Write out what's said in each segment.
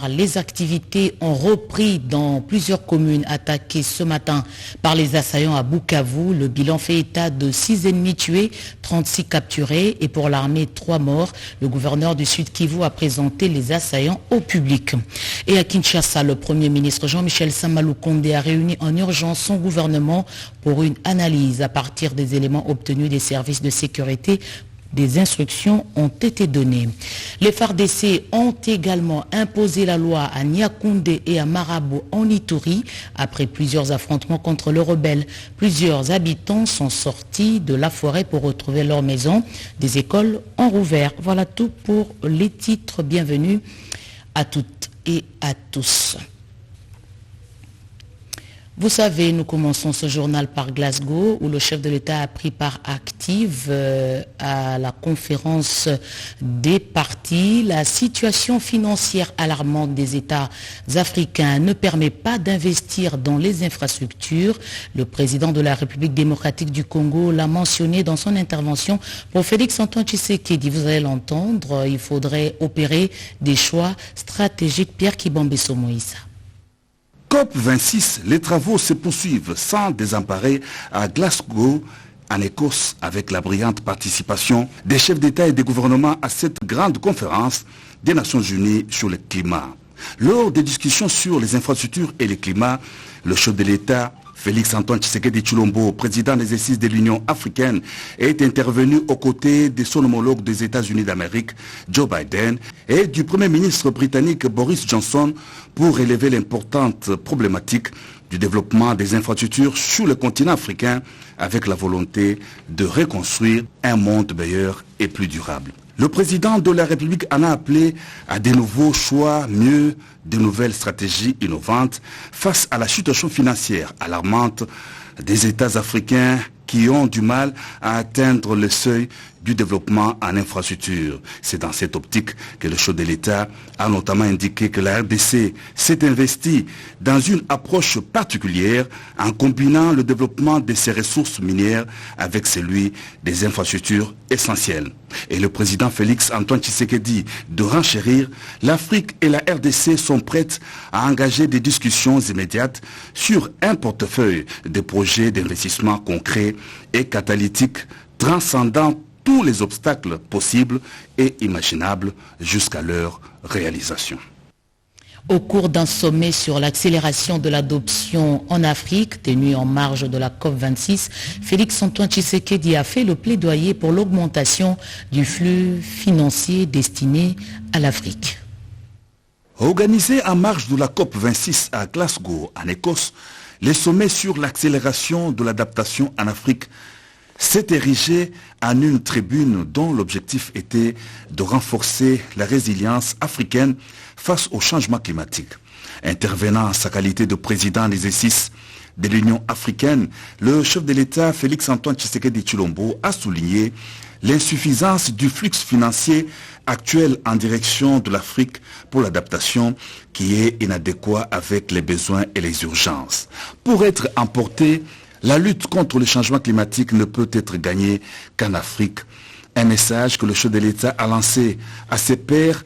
Les activités ont repris dans plusieurs communes attaquées ce matin par les assaillants à Bukavu. Le bilan fait état de 6 ennemis tués, 36 capturés et pour l'armée 3 morts. Le gouverneur du Sud Kivu a présenté les assaillants au public. Et à Kinshasa, le Premier ministre Jean-Michel Samaloukonde a réuni en urgence son gouvernement pour une analyse à partir des éléments obtenus des services de sécurité. Des instructions ont été données. Les FARDC ont également imposé la loi à Niakoundé et à Marabo en Ituri. Après plusieurs affrontements contre le rebelle, plusieurs habitants sont sortis de la forêt pour retrouver leur maison. Des écoles ont rouvert. Voilà tout pour les titres. Bienvenue à toutes et à tous. Vous savez, nous commençons ce journal par Glasgow, où le chef de l'État a pris part active à la conférence des partis. La situation financière alarmante des États africains ne permet pas d'investir dans les infrastructures. Le président de la République démocratique du Congo l'a mentionné dans son intervention pour Félix-Antoine Tshisekedi. Vous allez l'entendre, il faudrait opérer des choix stratégiques. Pierre Kibambeso Moïsa. COP26, les travaux se poursuivent sans désemparer à Glasgow, en Écosse, avec la brillante participation des chefs d'État et des gouvernements à cette grande conférence des Nations Unies sur le climat. Lors des discussions sur les infrastructures et le climat, le chef de l'État, Félix-Antoine Tshisekedi Tshilombo, président des exercices de l'Union africaine, est intervenu aux côtés de son homologue des États-Unis d'Amérique, Joe Biden, et du Premier ministre britannique Boris Johnson pour élever l'importante problématique du développement des infrastructures sur le continent africain avec la volonté de reconstruire un monde meilleur et plus durable. Le président de la République en a appelé à de nouveaux choix, mieux de nouvelles stratégies innovantes face à la situation financière alarmante des États africains qui ont du mal à atteindre le seuil du développement en infrastructure. C'est dans cette optique que le chef de l'État a notamment indiqué que la RDC s'est investie dans une approche particulière en combinant le développement de ses ressources minières avec celui des infrastructures essentielles. Et le président Félix-Antoine Tshisekedi de renchérir, l'Afrique et la RDC sont prêtes à engager des discussions immédiates sur un portefeuille de projets d'investissement concrets et catalytiques transcendant tous les obstacles possibles et imaginables jusqu'à leur réalisation. Au cours d'un sommet sur l'accélération de l'adoption en Afrique, tenu en marge de la COP26, Félix-Antoine Tshisekedi a fait le plaidoyer pour l'augmentation du flux financier destiné à l'Afrique. Organisé en marge de la COP26 à Glasgow, en Écosse, le sommet sur l'accélération de l'adaptation en Afrique s'est érigé en une tribune dont l'objectif était de renforcer la résilience africaine face au changement climatique. Intervenant en sa qualité de président des exercices de l'Union africaine, le chef de l'État Félix-Antoine Tshisekedi Tshilombo a souligné l'insuffisance du flux financier actuel en direction de l'Afrique pour l'adaptation qui est inadéquat avec les besoins et les urgences. Pour être emporté, la lutte contre le changement climatique ne peut être gagnée qu'en Afrique. Un message que le chef de l'État a lancé à ses pairs,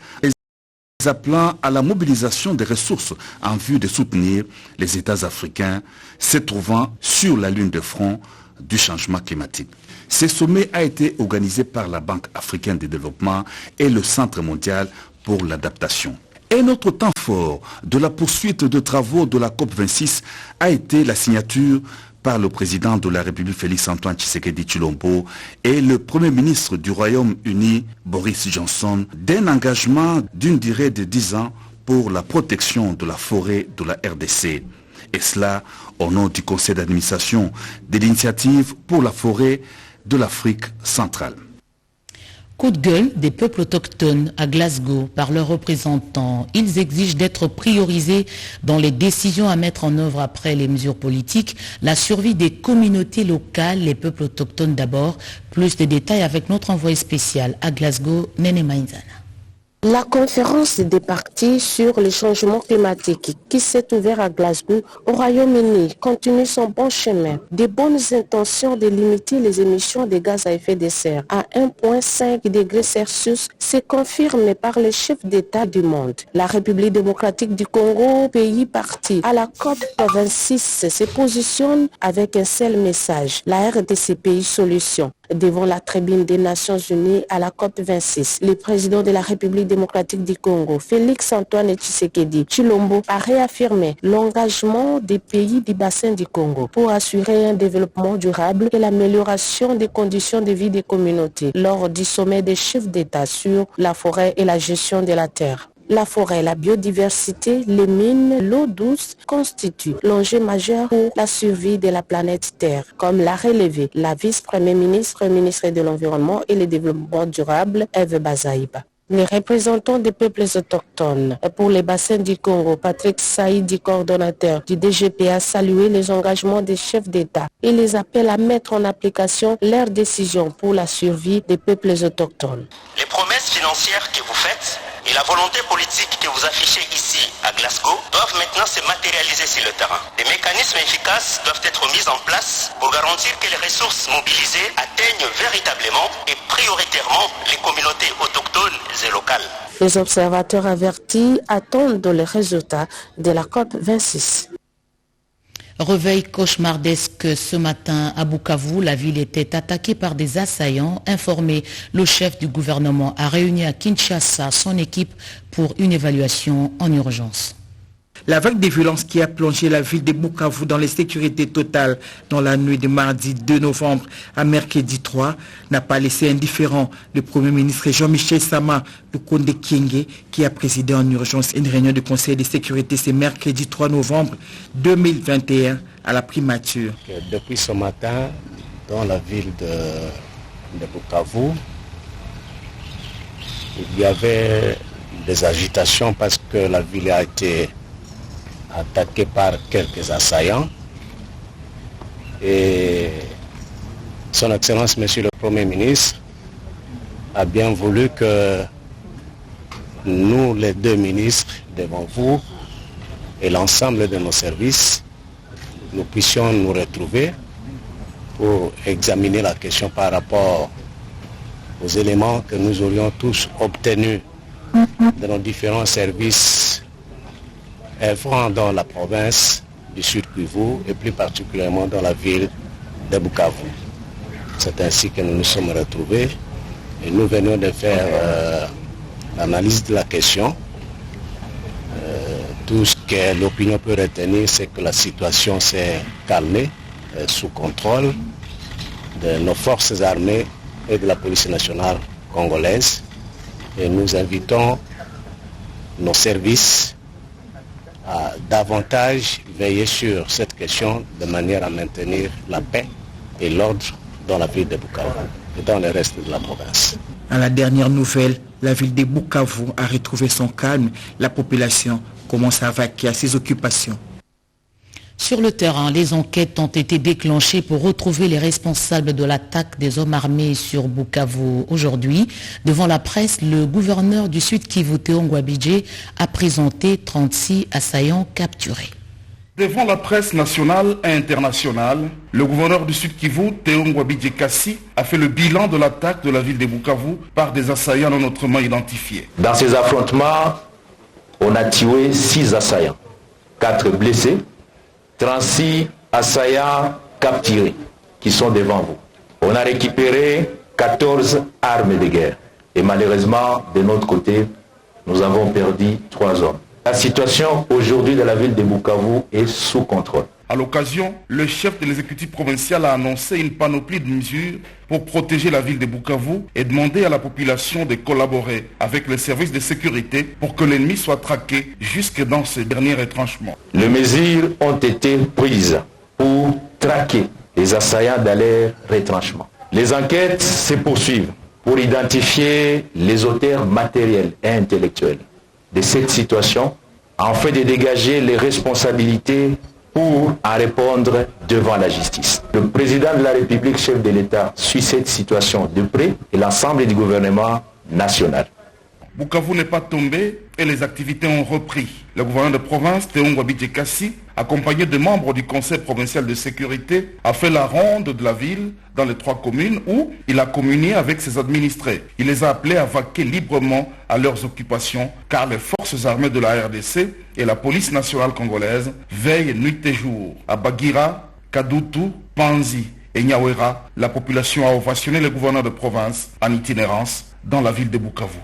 appelant à la mobilisation des ressources en vue de soutenir les États africains se trouvant sur la ligne de front du changement climatique. Ce sommet a été organisé par la Banque africaine de développement et le Centre mondial pour l'adaptation. Un autre temps fort de la poursuite de travaux de la COP26 a été la signature par le président de la République Félix-Antoine Tshisekedi Tshilombo et le Premier ministre du Royaume-Uni Boris Johnson d'un engagement d'une durée de 10 ans pour la protection de la forêt de la RDC. Et cela au nom du conseil d'administration de l'initiative pour la forêt de l'Afrique centrale. Coup de gueule des peuples autochtones à Glasgow par leurs représentants. Ils exigent d'être priorisés dans les décisions à mettre en œuvre après les mesures politiques. La survie des communautés locales, les peuples autochtones d'abord. Plus de détails avec notre envoyé spécial à Glasgow, Néné Maïnzana. La conférence des parties sur le changement climatique qui s'est ouverte à Glasgow, au Royaume-Uni, continue son bon chemin. Des bonnes intentions de limiter les émissions de gaz à effet de serre à 1,5 degrés Celsius se confirment par les chefs d'État du monde. La République démocratique du Congo, pays parti à la COP26, se positionne avec un seul message, la RDC pays solution. Devant la tribune des Nations Unies à la COP26, le président de la République démocratique du Congo, Félix-Antoine Tshisekedi Tshilombo, a réaffirmé l'engagement des pays du bassin du Congo pour assurer un développement durable et l'amélioration des conditions de vie des communautés lors du sommet des chefs d'État sur la forêt et la gestion de la terre. La forêt, la biodiversité, les mines, l'eau douce constituent l'enjeu majeur pour la survie de la planète Terre, comme l'a relevé la vice-première ministre, ministre de l'Environnement et le Développement durable, Eve Bazaïba. Les représentants des peuples autochtones pour les bassins du Congo, Patrick Saïdi, coordonnateur du DGP, a salué les engagements des chefs d'État et les appelle à mettre en application leurs décisions pour la survie des peuples autochtones. Les promesses financières que vous faites et la volonté politique que vous affichez ici à Glasgow doivent maintenant se matérialiser sur le terrain. Des mécanismes efficaces doivent être mis en place pour garantir que les ressources mobilisées atteignent véritablement et prioritairement les communautés autochtones et locales. Les observateurs avertis attendent les résultats de la COP26. Réveil cauchemardesque ce matin à Bukavu. La ville était attaquée par des assaillants. Informé, le chef du gouvernement a réuni à Kinshasa son équipe pour une évaluation en urgence. La vague de violence qui a plongé la ville de Bukavu dans l'insécurité totale dans la nuit de mardi 2 novembre à mercredi 3 n'a pas laissé indifférent le Premier ministre Jean-Michel Sama Lukonde Kyenge qui a présidé en urgence une réunion du Conseil de sécurité ce mercredi 3 novembre 2021 à la primature. Depuis ce matin, dans la ville de Bukavu, il y avait des agitations parce que la ville a été attaqué par quelques assaillants et son Excellence Monsieur le Premier ministre a bien voulu que nous les deux ministres devant vous et l'ensemble de nos services nous puissions nous retrouver pour examiner la question par rapport aux éléments que nous aurions tous obtenus de nos différents services œuvrant dans la province du Sud Kivu et plus particulièrement dans la ville de Bukavu. C'est ainsi que nous nous sommes retrouvés et nous venons de faire l'analyse de la question. Tout ce que l'opinion peut retenir, c'est que la situation s'est calmée sous contrôle de nos forces armées et de la police nationale congolaise. Et nous invitons nos services à davantage veiller sur cette question de manière à maintenir la paix et l'ordre dans la ville de Bukavu et dans le reste de la province. À la dernière nouvelle, la ville de Bukavu a retrouvé son calme. La population commence à vaquer à ses occupations. Sur le terrain, les enquêtes ont été déclenchées pour retrouver les responsables de l'attaque des hommes armés sur Bukavu. Aujourd'hui, devant la presse, le gouverneur du Sud Kivu, Théo Ngouabidje, a présenté 36 assaillants capturés. Devant la presse nationale et internationale, le gouverneur du Sud Kivu, Théo Ngouabidje Kassi, a fait le bilan de l'attaque de la ville de Bukavu par des assaillants non autrement identifiés. Dans ces affrontements, on a tué 6 assaillants, 4 blessés, 36 assaillants capturés qui sont devant vous. On a récupéré 14 armes de guerre. Et malheureusement, de notre côté, nous avons perdu 3 hommes. La situation aujourd'hui de la ville de Bukavu est sous contrôle. À l'occasion, le chef de l'exécutif provincial a annoncé une panoplie de mesures pour protéger la ville de Bukavu et demander à la population de collaborer avec les services de sécurité pour que l'ennemi soit traqué jusque dans ses derniers retranchements. Les mesures ont été prises pour traquer les assaillants dans leurs retranchements. Les enquêtes se poursuivent pour identifier les auteurs matériels et intellectuels de cette situation, afin de dégager les responsabilités pour en répondre devant la justice. Le président de la République, chef de l'État, suit cette situation de près et l'ensemble du gouvernement national. Bukavu n'est pas tombé et les activités ont repris. Le gouverneur de province, Théo Ngouabi-Djekassi, accompagné de membres du Conseil provincial de sécurité, a fait la ronde de la ville dans les 3 communes où il a communié avec ses administrés. Il les a appelés à vaquer librement à leurs occupations car les forces armées de la RDC et la police nationale congolaise veillent nuit et jour. À Bagira, Kadutu, Panzi et Nyawera, la population a ovationné le gouverneur de province en itinérance dans la ville de Bukavu.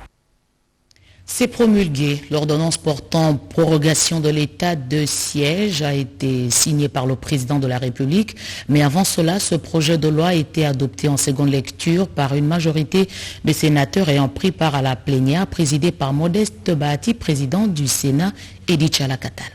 C'est promulgué. L'ordonnance portant prorogation de l'état de siège a été signée par le président de la République. Mais avant cela, ce projet de loi a été adopté en seconde lecture par une majorité de sénateurs ayant pris part à la plénière présidée par Modeste Bahati, président du Sénat, Edith Chalakatala.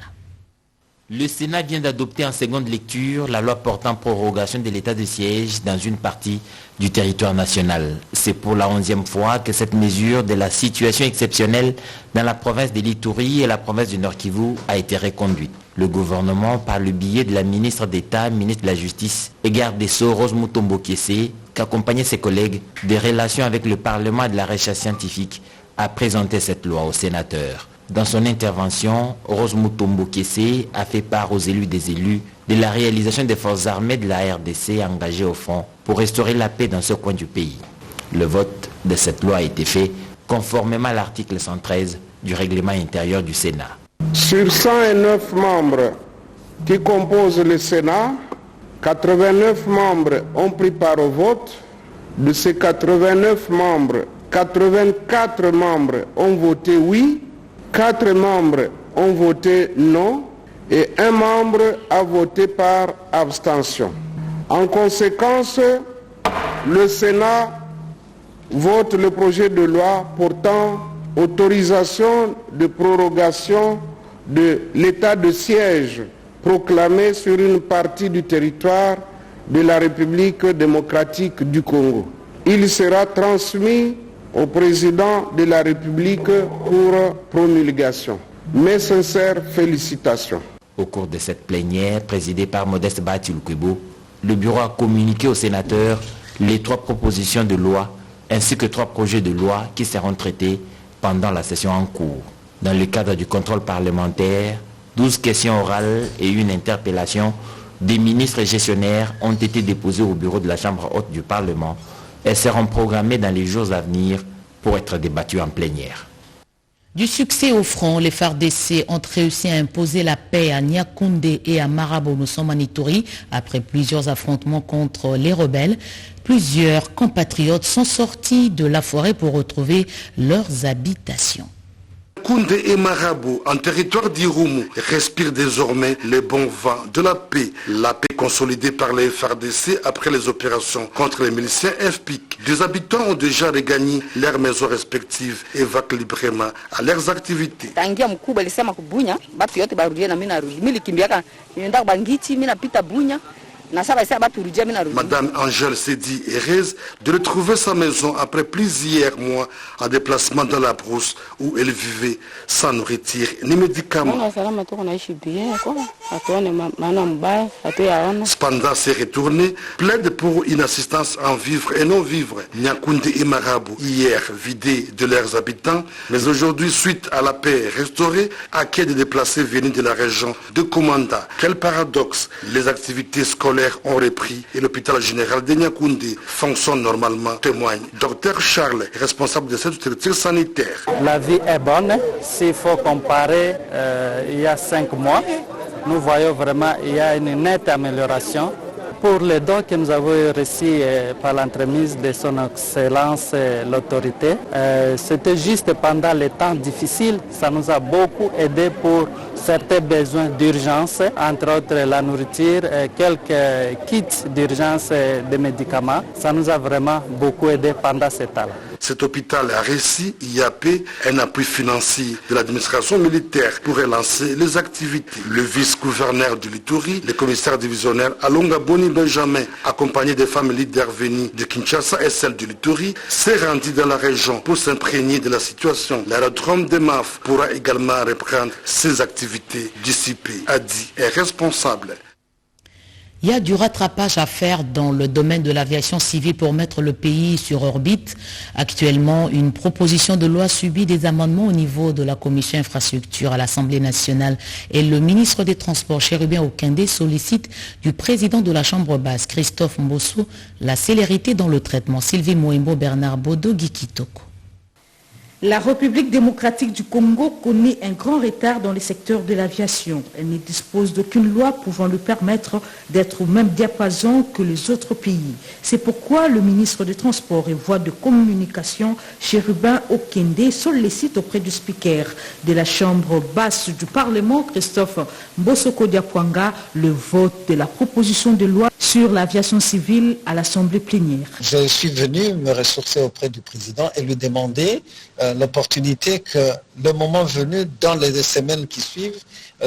Le Sénat vient d'adopter en seconde lecture la loi portant prorogation de l'état de siège dans une partie du territoire national. C'est pour la 11e fois que cette mesure de la situation exceptionnelle dans la province de l'Ituri et la province du Nord-Kivu a été reconduite. Le gouvernement, par le biais de la ministre d'État, ministre de la Justice et garde des Sceaux, Rose Mutombo Kessé, qu'accompagnait ses collègues des relations avec le Parlement et de la recherche scientifique, a présenté cette loi aux sénateurs. Dans son intervention, Rose Mutombo Kessé a fait part aux élus des élus de la réalisation des forces armées de la RDC engagées au front pour restaurer la paix dans ce coin du pays. Le vote de cette loi a été fait conformément à l'article 113 du règlement intérieur du Sénat. Sur 109 membres qui composent le Sénat, 89 membres ont pris part au vote. De ces 89 membres, 84 membres ont voté oui, 4 membres ont voté non et 1 membre a voté par abstention. En conséquence, le Sénat vote le projet de loi portant autorisation de prorogation de l'état de siège proclamé sur une partie du territoire de la République démocratique du Congo. Il sera transmis au président de la République pour promulgation. Mes sincères félicitations. Au cours de cette plénière, présidée par Modeste Bahati, le bureau a communiqué aux sénateurs les 3 propositions de loi ainsi que 3 projets de loi qui seront traités pendant la session en cours. Dans le cadre du contrôle parlementaire, 12 questions orales et une interpellation des ministres et gestionnaires ont été déposées au bureau de la Chambre haute du Parlement. Elles seront programmées dans les jours à venir pour être débattues en plénière. Du succès au front, les FARDC ont réussi à imposer la paix à Niakoundé et à Marabo-Mousson-Ituri après plusieurs affrontements contre les rebelles. Plusieurs compatriotes sont sortis de la forêt pour retrouver leurs habitations. Koundé et Marabo, en territoire d'Irumu, respirent désormais les bons vents de la paix. La paix consolidée par les FARDC après les opérations contre les miliciens FPIC. Des habitants ont déjà regagné leurs maisons respectives et vaquent librement à leurs activités. Madame Angèle s'est dit heureuse de retrouver sa maison après plusieurs mois en déplacement dans la brousse où elle vivait sans nourriture ni médicaments. Cependant, s'est retournée, plaide pour une assistance en vivre et non vivre. Niakoundé et Marabo, hier vidés de leurs habitants, mais aujourd'hui, suite à la paix restaurée, accueillent des déplacés venus de la région de Komanda. Quel paradoxe, les activités scolaires ont repris et l'hôpital général de Niakoundé fonctionne normalement, témoigne Dr Charles, responsable de cette structure sanitaire. La vie est bonne, s'il faut comparer il y a 5 mois, nous voyons vraiment qu'il y a une nette amélioration. Pour les dons que nous avons reçus par l'entremise de son Excellence l'autorité, c'était juste pendant les temps difficiles, ça nous a beaucoup aidé pour certains besoins d'urgence, entre autres la nourriture, quelques kits d'urgence de médicaments. Ça nous a vraiment beaucoup aidé pendant ce temps-là. Cet hôpital a reçu IAP un appui financier de l'administration militaire pour relancer les activités. Le vice-gouverneur de l'Ituri, le commissaire divisionnaire Alonga Boni Benjamin, accompagné des femmes leaders venues de Kinshasa et celles de l'Ituri, s'est rendu dans la région pour s'imprégner de la situation. L'aérodrome de MAF pourra également reprendre ses activités dissipées, a dit un responsable. Il y a du rattrapage à faire dans le domaine de l'aviation civile pour mettre le pays sur orbite. Actuellement, une proposition de loi subit des amendements au niveau de la commission infrastructure à l'Assemblée nationale et le ministre des Transports, Chérubin Okende, sollicite du président de la Chambre basse, Christophe Mbosso, la célérité dans le traitement. Sylvie Moembo, Bernard Bodo, Guy Kitoko. La République démocratique du Congo connaît un grand retard dans le secteur de l'aviation. Elle ne dispose d'aucune loi pouvant lui permettre d'être au même diapason que les autres pays. C'est pourquoi le ministre des Transports et Voies de Communication, Chérubin Okende, sollicite auprès du speaker de la Chambre basse du Parlement, Christophe Mbosoko Diapwanga, le vote de la proposition de loi sur l'aviation civile à l'Assemblée plénière. Je suis venu me ressourcer auprès du président et lui demander l'opportunité que, le moment venu, dans les semaines qui suivent,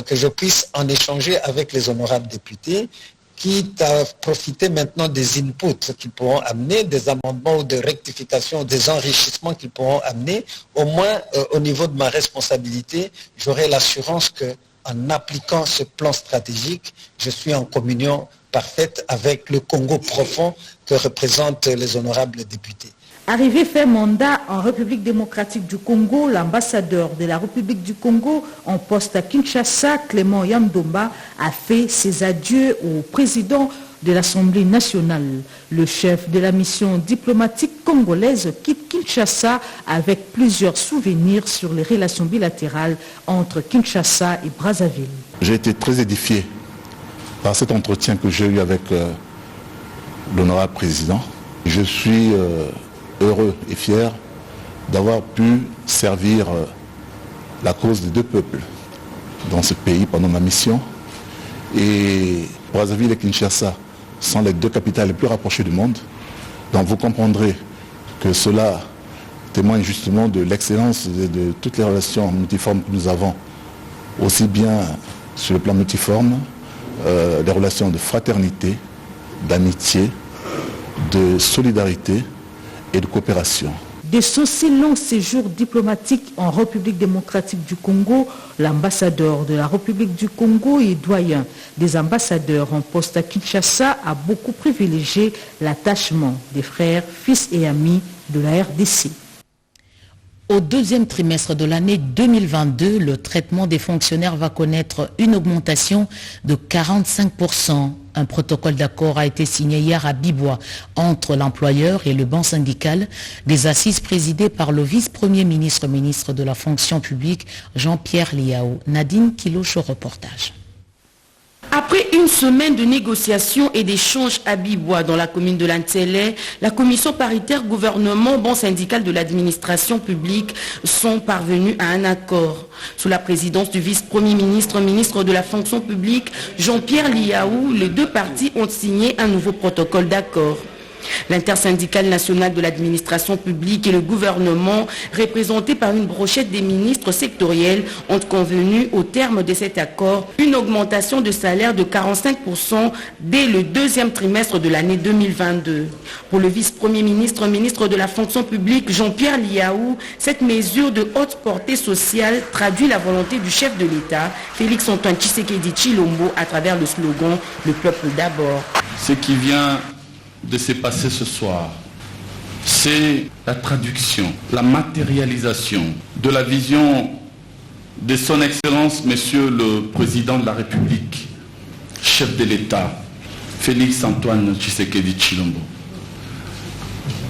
que je puisse en échanger avec les honorables députés, quitte à profiter maintenant des inputs qu'ils pourront amener, des amendements ou des rectifications, des enrichissements qu'ils pourront amener. Au moins, au niveau de ma responsabilité, j'aurai l'assurance qu'en appliquant ce plan stratégique, je suis en communion parfaite avec le Congo profond que représentent les honorables députés. Arrivé fait mandat en République démocratique du Congo, l'ambassadeur de la République du Congo en poste à Kinshasa, Clément Yamdomba, a fait ses adieux au président de l'Assemblée nationale. Le chef de la mission diplomatique congolaise quitte Kinshasa avec plusieurs souvenirs sur les relations bilatérales entre Kinshasa et Brazzaville. J'ai été très édifié par cet entretien que j'ai eu avec l'honorable président. Je suis heureux et fier d'avoir pu servir la cause des deux peuples dans ce pays pendant ma mission. Et Brazzaville et Kinshasa sont les deux capitales les plus rapprochées du monde. Donc vous comprendrez que cela témoigne justement de l'excellence de toutes les relations multiformes que nous avons, aussi bien sur le plan multiforme, des relations de fraternité, d'amitié, de solidarité et de coopération. De son si long séjour diplomatique en République démocratique du Congo, l'ambassadeur de la République du Congo et doyen des ambassadeurs en poste à Kinshasa a beaucoup privilégié l'attachement des frères, fils et amis de la RDC. Au deuxième trimestre de l'année 2022, le traitement des fonctionnaires va connaître une augmentation de 45%. Un protocole d'accord a été signé hier à Bibois entre l'employeur et le banc syndical, des assises présidées par le vice-premier ministre, ministre de la fonction publique, Jean-Pierre Liao. Nadine Kilocho, reportage. Après une semaine de négociations et d'échanges à Bibois dans la commune de Lantélé, la commission paritaire gouvernement banc syndical de l'administration publique sont parvenus à un accord. Sous la présidence du vice-premier ministre, ministre de la fonction publique, Jean-Pierre Liaou, les deux parties ont signé un nouveau protocole d'accord. L'intersyndicale nationale de l'administration publique et le gouvernement, représentés par une brochette des ministres sectoriels, ont convenu au terme de cet accord une augmentation de salaire de 45% dès le deuxième trimestre de l'année 2022. Pour le vice-premier ministre, ministre de la fonction publique, Jean-Pierre Liaou, cette mesure de haute portée sociale traduit la volonté du chef de l'État, Félix-Antoine Tshisekedi Tshilombo, à travers le slogan « Le peuple d'abord ». Ce qui vient de se passer ce soir, c'est la traduction, la matérialisation de la vision de son Excellence, Monsieur le Président de la République, chef de l'État, Félix-Antoine Tshisekedi Tshilombo,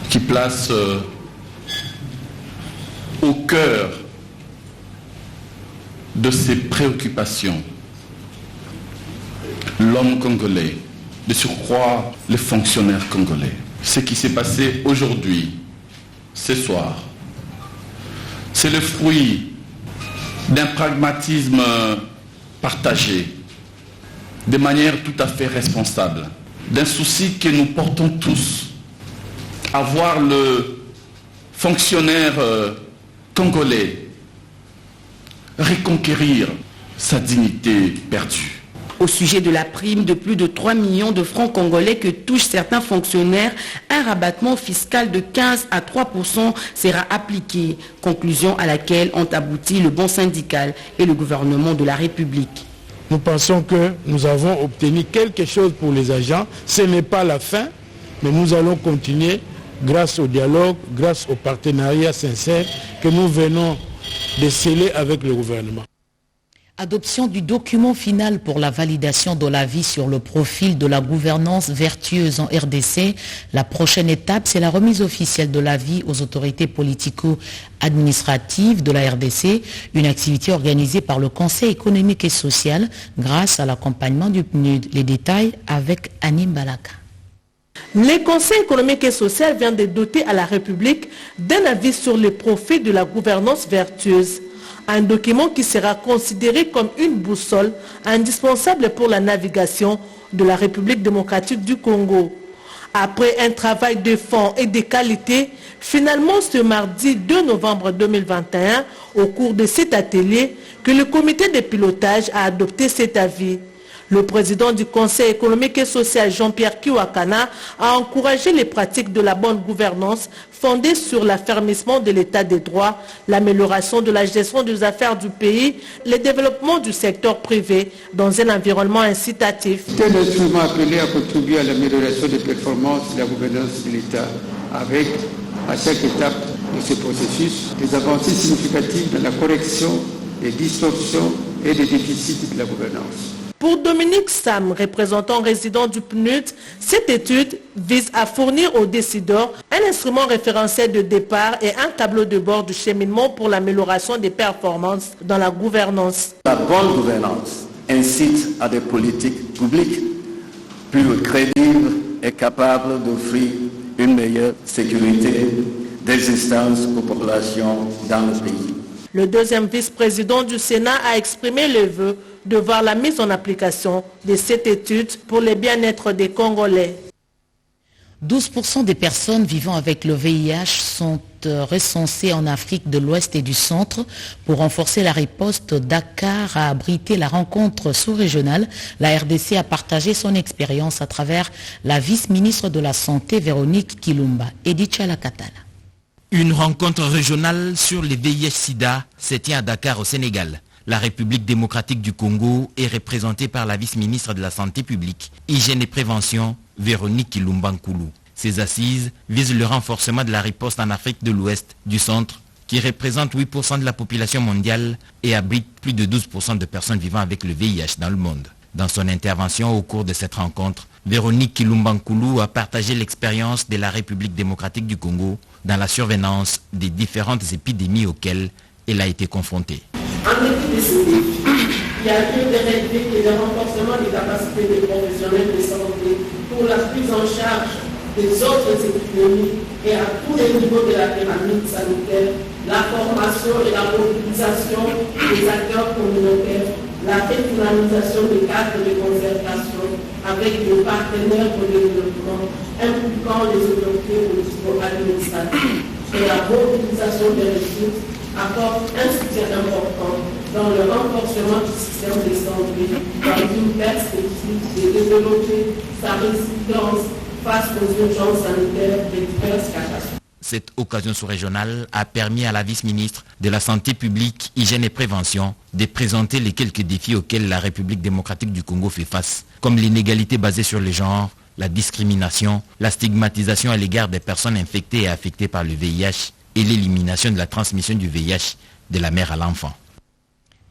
qui place au cœur de ses préoccupations l'homme congolais, de surcroît les fonctionnaires congolais. Ce qui s'est passé aujourd'hui, ce soir, c'est le fruit d'un pragmatisme partagé, de manière tout à fait responsable, d'un souci que nous portons tous, à voir le fonctionnaire congolais reconquérir sa dignité perdue. Au sujet de la prime de plus de 3 millions de francs congolais que touchent certains fonctionnaires, un rabattement fiscal de 15 à 3% sera appliqué. Conclusion à laquelle ont abouti le banc syndical et le gouvernement de la République. Nous pensons que nous avons obtenu quelque chose pour les agents. Ce n'est pas la fin, mais nous allons continuer grâce au dialogue, grâce au partenariat sincère que nous venons de sceller avec le gouvernement. Adoption du document final pour la validation de l'avis sur le profil de la gouvernance vertueuse en RDC. La prochaine étape, c'est la remise officielle de l'avis aux autorités politico-administratives de la RDC, une activité organisée par le Conseil économique et social grâce à l'accompagnement du PNUD. Les détails avec Anim Balaka. Le Conseil économique et social vient de doter à la République d'un avis sur le profil de la gouvernance vertueuse. Un document qui sera considéré comme une boussole indispensable pour la navigation de la République démocratique du Congo. Après un travail de fond et de qualité, finalement ce mardi 2 novembre 2021, au cours de cet atelier, que le comité de pilotage a adopté cet avis. Le président du Conseil économique et social, Jean-Pierre Kiwakana, a encouragé les pratiques de la bonne gouvernance fondées sur l'affermissement de l'état des droits, l'amélioration de la gestion des affaires du pays, le développement du secteur privé dans un environnement incitatif. C'est un instrument appelé à contribuer à l'amélioration des performances de la gouvernance de l'État avec, à chaque étape de ce processus, des avancées significatives dans la correction des distorsions et des déficits de la gouvernance. Pour Dominique Sam, représentant résident du PNUD, cette étude vise à fournir aux décideurs un instrument référentiel de départ et un tableau de bord du cheminement pour l'amélioration des performances dans la gouvernance. La bonne gouvernance incite à des politiques publiques plus crédibles et capables d'offrir une meilleure sécurité d'existence aux populations dans le pays. Le deuxième vice-président du Sénat a exprimé le vœu de voir la mise en application de cette étude pour le bien-être des Congolais. 12% des personnes vivant avec le VIH sont recensées en Afrique de l'Ouest et du Centre. Pour renforcer la riposte, Dakar a abrité la rencontre sous-régionale. La RDC a partagé son expérience à travers la vice-ministre de la Santé, Véronique Kilumba. Edith Chalakatala. Une rencontre régionale sur les VIH-Sida se tient à Dakar au Sénégal. La République démocratique du Congo est représentée par la vice-ministre de la Santé publique, Hygiène et Prévention, Véronique Kilumba Nkoulou. Ces assises visent le renforcement de la riposte en Afrique de l'Ouest, du Centre, qui représente 8% de la population mondiale et abrite plus de 12% de personnes vivant avec le VIH dans le monde. Dans son intervention au cours de cette rencontre, Véronique Kilumba Nkoulou a partagé l'expérience de la République démocratique du Congo dans la survenance des différentes épidémies auxquelles elle a été confrontée. En dépit de ces défis, il y a lieu de relever que le renforcement des capacités des professionnels de santé pour la prise en charge des autres épidémies et à tous les niveaux de la pyramide sanitaire, la formation et la mobilisation des acteurs communautaires, la pénalisation des cadres de concertation avec des partenaires pour le développement impliquant les autorités politico-administratives et la mobilisation des ressources apporte un soutien important dans le renforcement du système de santé dans une perspective de développer sa résilience face aux urgences sanitaires des diverses catastrophes. Cette occasion sous-régionale a permis à la vice-ministre de la Santé publique, Hygiène et Prévention de présenter les quelques défis auxquels la République démocratique du Congo fait face, comme l'inégalité basée sur le genre, la discrimination, la stigmatisation à l'égard des personnes infectées et affectées par le VIH et l'élimination de la transmission du VIH de la mère à l'enfant.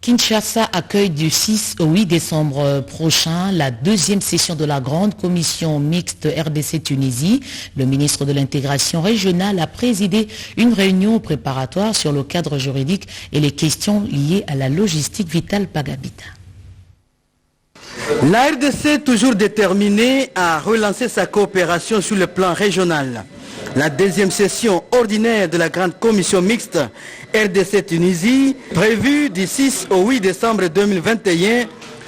Kinshasa accueille du 6 au 8 décembre prochain la deuxième session de la grande commission mixte RDC-Tunisie. Le ministre de l'intégration régionale a présidé une réunion préparatoire sur le cadre juridique et les questions liées à la logistique. Vital Pagabita. La RDC est toujours déterminée à relancer sa coopération sur le plan régional. La deuxième session ordinaire de la grande commission mixte RDC-Tunisie, prévue du 6 au 8 décembre 2021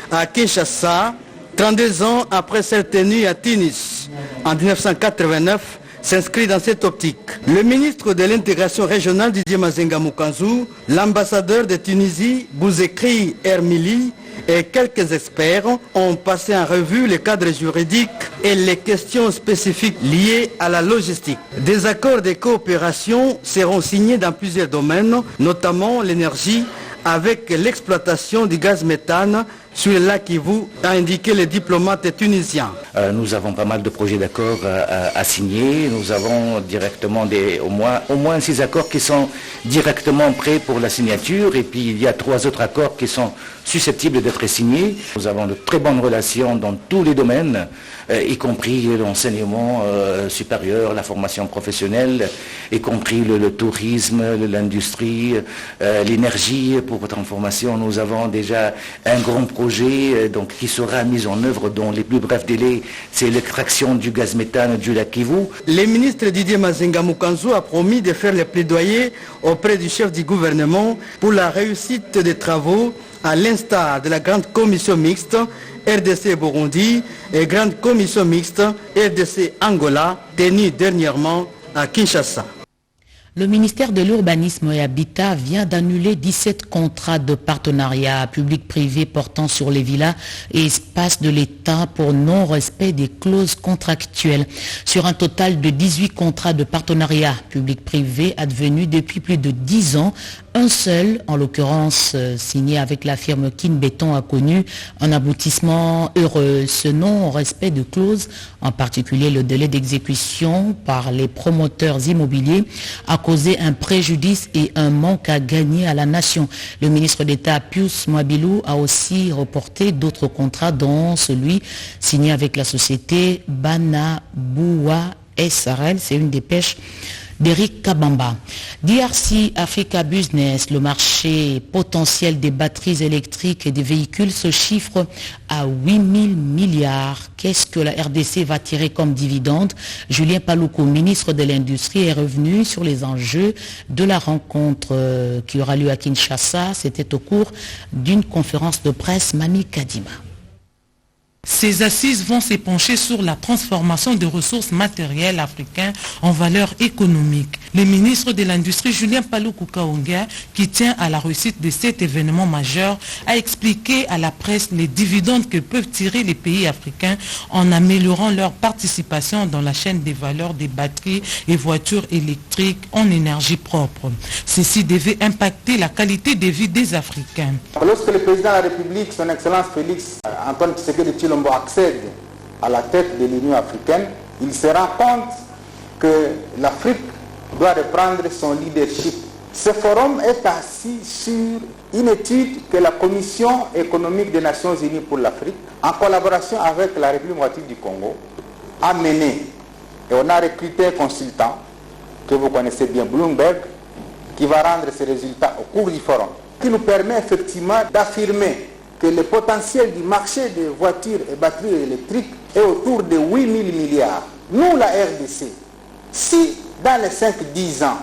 à Kinshasa, 32 ans après celle tenue à Tunis en 1989, s'inscrit dans cette optique. Le ministre de l'intégration régionale Didier Mazenga Moukanzou, l'ambassadeur de Tunisie Bouzekri Hermili et quelques experts ont passé en revue les cadres juridiques et les questions spécifiques liées à la logistique. Des accords de coopération seront signés dans plusieurs domaines, notamment l'énergie, avec l'exploitation du gaz méthane sur le lac Kivu, a indiqué le diplomate tunisien. Nous avons pas mal de projets d'accords à signer. Nous avons directement au moins 6 accords qui sont directement prêts pour la signature. Et puis il y a 3 autres accords qui sont susceptibles d'être signés. Nous avons de très bonnes relations dans tous les domaines, y compris l'enseignement supérieur, la formation professionnelle, y compris le tourisme, l'industrie, l'énergie. Pour votre information, nous avons déjà un grand projet qui sera mis en œuvre dans les plus brefs délais. C'est l'extraction du gaz méthane du lac Kivu. Le ministre Didier Mazenga Mukanzu a promis de faire le plaidoyer auprès du chef du gouvernement pour la réussite des travaux, à l'instar de la grande commission mixte RDC-Burundi et grande commission mixte RDC-Angola tenue dernièrement à Kinshasa. Le ministère de l'Urbanisme et Habitat vient d'annuler 17 contrats de partenariat public-privé portant sur les villas et espaces de l'État pour non-respect des clauses contractuelles. Sur un total de 18 contrats de partenariat public-privé advenus depuis plus de 10 ans, un seul, en l'occurrence signé avec la firme Kin Béton, a connu un aboutissement heureux. Ce non-respect de clauses, en particulier le délai d'exécution par les promoteurs immobiliers, a causé un préjudice et un manque à gagner à la nation. Le ministre d'État Pius Mwabilou a aussi reporté d'autres contrats, dont celui signé avec la société Banaboua SRL. C'est une dépêche d'Eric Kabamba. DRC Africa Business, le marché potentiel des batteries électriques et des véhicules se chiffre à 8 000 milliards. Qu'est-ce que la RDC va tirer comme dividende? Julien Paluku, ministre de l'Industrie, est revenu sur les enjeux de la rencontre qui aura lieu à Kinshasa. C'était au cours d'une conférence de presse. Mami Kadima. Ces assises vont s'épancher sur la transformation des ressources matérielles africaines en valeur économique. Le ministre de l'Industrie, Julien Paluku Kaonga, qui tient à la réussite de cet événement majeur, a expliqué à la presse les dividendes que peuvent tirer les pays africains en améliorant leur participation dans la chaîne des valeurs des batteries et voitures électriques en énergie propre. Ceci devait impacter la qualité de vie des Africains. Lorsque le président de la République, son Excellence Félix Antoine Tshisekedi Tshilombo, accède à la tête de l'Union africaine, il se rend compte que l'Afrique doit reprendre son leadership. Ce forum est assis sur une étude que la Commission économique des Nations Unies pour l'Afrique, en collaboration avec la République démocratique du Congo, a menée. Et on a recruté un consultant que vous connaissez bien, Bloomberg, qui va rendre ses résultats au cours du forum, qui nous permet effectivement d'affirmer que le potentiel du marché des voitures et batteries électriques est autour de 8 000 milliards. Nous, la RDC, si dans les 5-10 ans,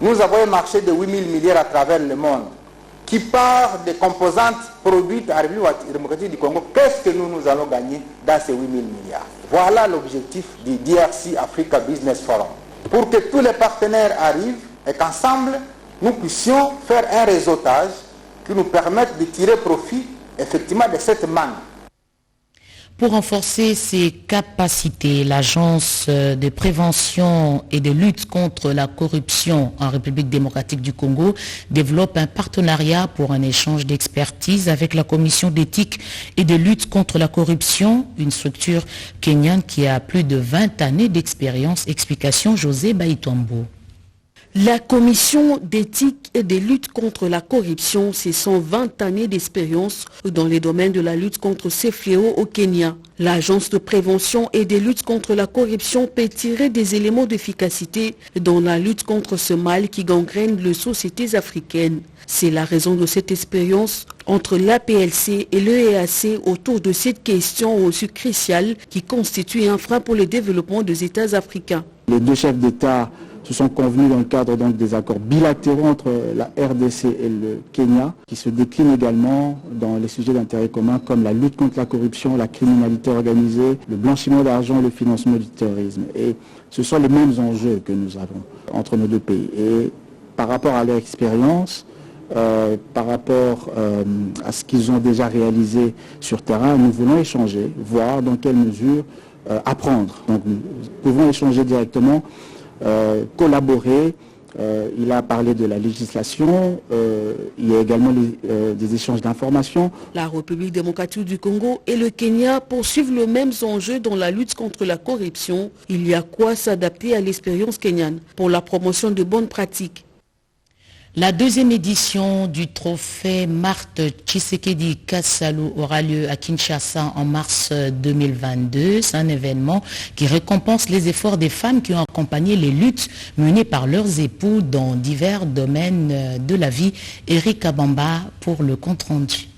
nous avons un marché de 8 000 milliards à travers le monde, qui part des composantes produites à la République démocratique du Congo, qu'est-ce que nous allons gagner dans ces 8 000 milliards? Voilà l'objectif du DRC Africa Business Forum. Pour que tous les partenaires arrivent et qu'ensemble, nous puissions faire un réseautage qui nous permette de tirer profit effectivement de cette manne. Pour renforcer ses capacités, l'Agence de prévention et de lutte contre la corruption en République démocratique du Congo développe un partenariat pour un échange d'expertise avec la Commission d'éthique et de lutte contre la corruption, une structure kenyane qui a plus de 20 années d'expérience. Explication José Baïtombo. La Commission d'éthique et de lutte contre la corruption, c'est 120 années d'expérience dans les domaines de la lutte contre ces fléaux au Kenya. L'Agence de prévention et de lutte contre la corruption peut tirer des éléments d'efficacité dans la lutte contre ce mal qui gangrène les sociétés africaines. C'est la raison de cette expérience entre l'APLC et l'EEAC autour de cette question aussi cruciale qui constitue un frein pour le développement des États africains. Les deux chefs d'État se sont convenus dans le cadre des accords bilatéraux entre la RDC et le Kenya, qui se déclinent également dans les sujets d'intérêt commun comme la lutte contre la corruption, la criminalité organisée, le blanchiment d'argent, le financement du terrorisme. Et ce sont les mêmes enjeux que nous avons entre nos deux pays. Et par rapport à leur expérience, par rapport à ce qu'ils ont déjà réalisé sur terrain, nous voulons échanger, voir dans quelle mesure apprendre. Donc nous pouvons échanger directement, collaborer Il a parlé de la législation, il y a également des échanges d'informations. La République démocratique du Congo et le Kenya poursuivent les mêmes enjeux dans la lutte contre la corruption. Il y a quoi s'adapter à l'expérience kenyane pour la promotion de bonnes pratiques. La deuxième édition du trophée Marthe Tshisekedi Kassalu aura lieu à Kinshasa en mars 2022. C'est un événement qui récompense les efforts des femmes qui ont accompagné les luttes menées par leurs époux dans divers domaines de la vie. Eric Abamba pour le compte-rendu.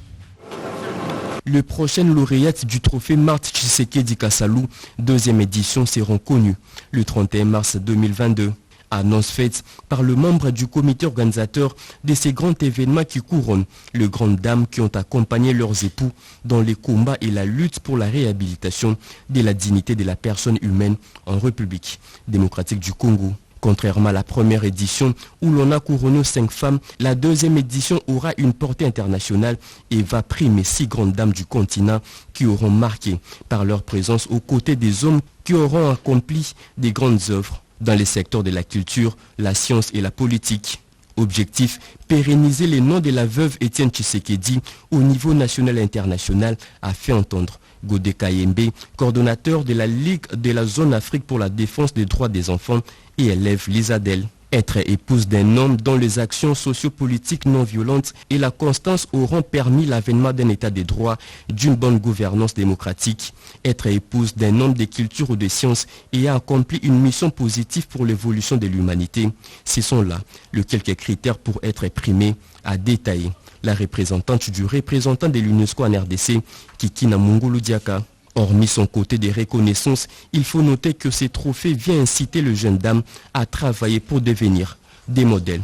Les prochaines lauréates du trophée Marthe Tshisekedi Kassalu, deuxième édition, seront connues le 31 mars 2022. Annonce faite par le membre du comité organisateur de ces grands événements qui couronnent les grandes dames qui ont accompagné leurs époux dans les combats et la lutte pour la réhabilitation de la dignité de la personne humaine en République démocratique du Congo. Contrairement à la première édition où l'on a couronné 5 femmes, la deuxième édition aura une portée internationale et va primer 6 grandes dames du continent qui auront marqué par leur présence aux côtés des hommes qui auront accompli des grandes œuvres dans les secteurs de la culture, la science et la politique. Objectif, pérenniser les noms de la veuve Étienne Tshisekedi au niveau national et international, a fait entendre Godé Kayembe, coordonnateur de la Ligue de la zone Afrique pour la défense des droits des enfants et élève l'ISADEL. Être épouse d'un homme dont les actions sociopolitiques non violentes et la constance auront permis l'avènement d'un état de droit, d'une bonne gouvernance démocratique. Être épouse d'un homme de culture ou de sciences et a accompli une mission positive pour l'évolution de l'humanité. Ce sont là les quelques critères pour être primé, à détailler la représentante du représentant de l'UNESCO en RDC, Kikina Mungulu Diaka. Hormis son côté des reconnaissances, il faut noter que ces trophées viennent inciter les jeunes dames à travailler pour devenir des modèles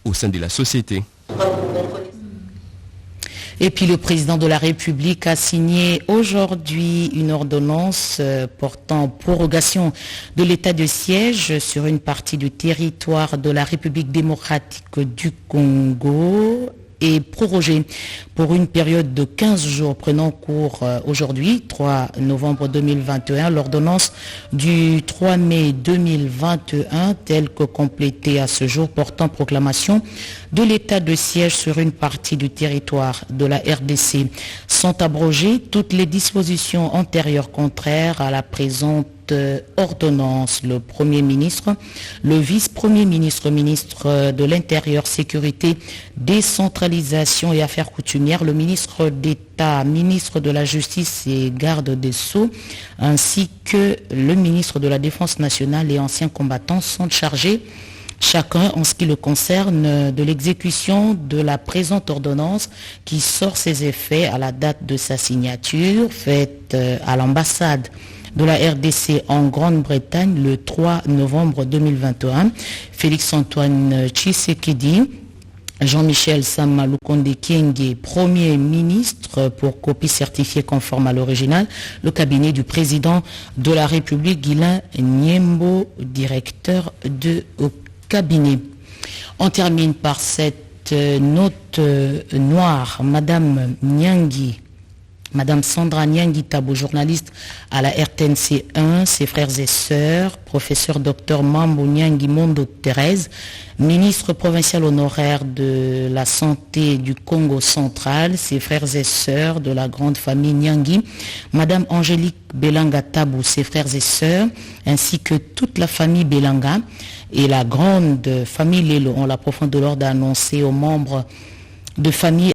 au sein de la société. Et puis le président de la République a signé aujourd'hui une ordonnance portant prorogation de l'état de siège sur une partie du territoire de la République démocratique du Congo et prorogé pour une période de 15 jours prenant cours aujourd'hui, 3 novembre 2021, l'ordonnance du 3 mai 2021, telle que complétée à ce jour, portant proclamation de l'état de siège sur une partie du territoire de la RDC. Sont abrogées toutes les dispositions antérieures contraires à la présente ordonnance. Le Premier ministre, le vice-premier ministre, ministre de l'Intérieur, Sécurité, Décentralisation et Affaires coutumières, le ministre d'État, ministre de la Justice et Garde des Sceaux, ainsi que le ministre de la Défense nationale et anciens combattants sont chargés chacun en ce qui le concerne de l'exécution de la présente ordonnance qui sort ses effets à la date de sa signature faite à l'ambassade de la RDC en Grande-Bretagne le 3 novembre 2021. Félix-Antoine Tshisekedi, Jean-Michel Sama Lukonde Kyenge, Premier ministre pour copie certifiée conforme à l'original, le cabinet du président de la République, Guilain Nyembo, directeur de cabinet. On termine par cette note noire. Madame Sandra Nyangi Tabo, journaliste à la RTNC 1, ses frères et sœurs, professeur Dr Mambo Nyangi Mondo Thérèse, ministre provincial honoraire de la santé du Congo central, ses frères et sœurs de la grande famille Nyangi, Madame Angélique Belanga Tabo, ses frères et sœurs, ainsi que toute la famille Belanga et la grande famille Lelo ont la profonde douleur d'annoncer aux membres de famille